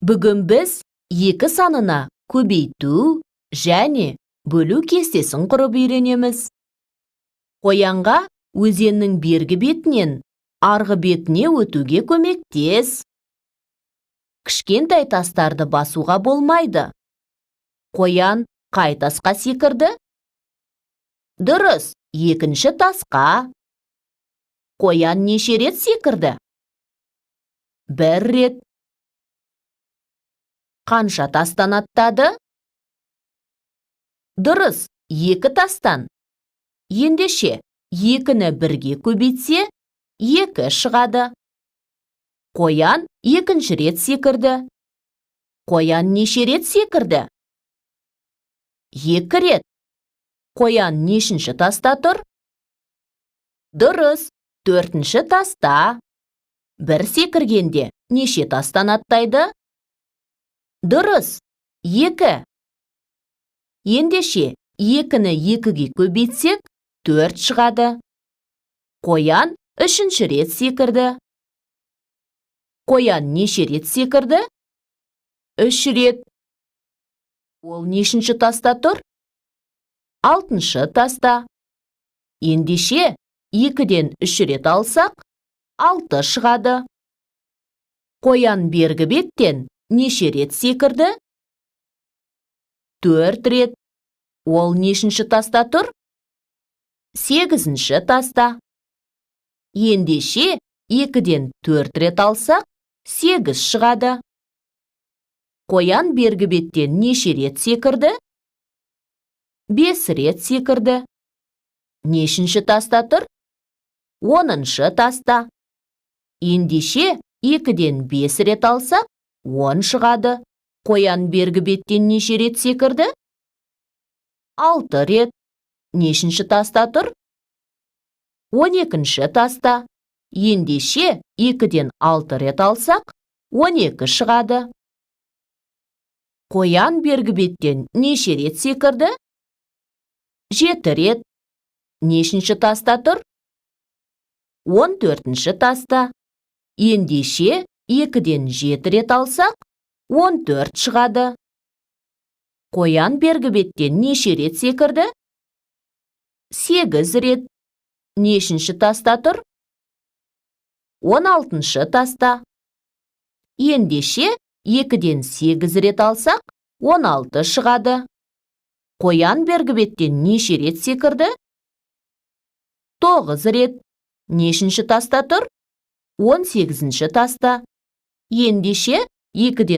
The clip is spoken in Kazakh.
Бүгін біз екі санына көбейту және бөлу кестесін құрып үйренеміз. Қоянға өзеннің бергі бетінен арғы бетіне өтуге көмектес. Кішкентай тастарды басуға болмайды. Қоян қай тасқа секірді? Дұрыс, екінші тасқа. Қоян неше рет секірді? Бір рет. Қанша тастан аттады? Дұрыс, екі тастан. Ендеше, екіні бірге көбейтсе, екі шығады. Қоян екінші рет секірді. Қоян неше рет секірді? Екі рет. Қоян нешінші таста тұр? Дұрыс, төртінші таста. Бір секіргенде неше тастан аттайды? Дұрыс, екі. Ендеше, екіні екіге көбейтсек, төрт шығады. Қоян үшінші рет секірді. Қоян неше рет секірді? Үш рет. Ол нешінші таста тұр? Алтыншы таста. Ендеше, екіден үш рет алсақ, алты шығады. Қоян бергі беттен неше рет секірді? Төрт рет. Ол нешінші таста тұр? Сегізінші таста. Ендеше, екіден төрт рет алсақ, сегіз шығады. Қоян бергі беттен неше рет секірді? Бес рет секірді. Нешінші таста тұр? Оныншы таста. Ендеше, екіден бес рет алсақ, он шығады. Қоян бергі беттен неше рет секірді? Алты рет. Нешінші таста тұр? Он екінші таста. Ендеше, екіден алты рет алсақ, 12 шығады. Қоян бергі беттен неше рет секірді? 7 рет. Нешінші таста тұр? 14-ші таста. Ендеше, 2-ден 7 рет алсақ, 14 шығады. Қоян бергі беттен неше рет секірді? 8 рет. Нешінші таста тұр? 16-шы таста. Ендеше, 2-ден 8 рет алсақ, 16 шығады. Қоян бергі беттен неше рет секірді? 9 рет. Нешінші таста тұр? 18-ші таста. Ендеше, 2-ден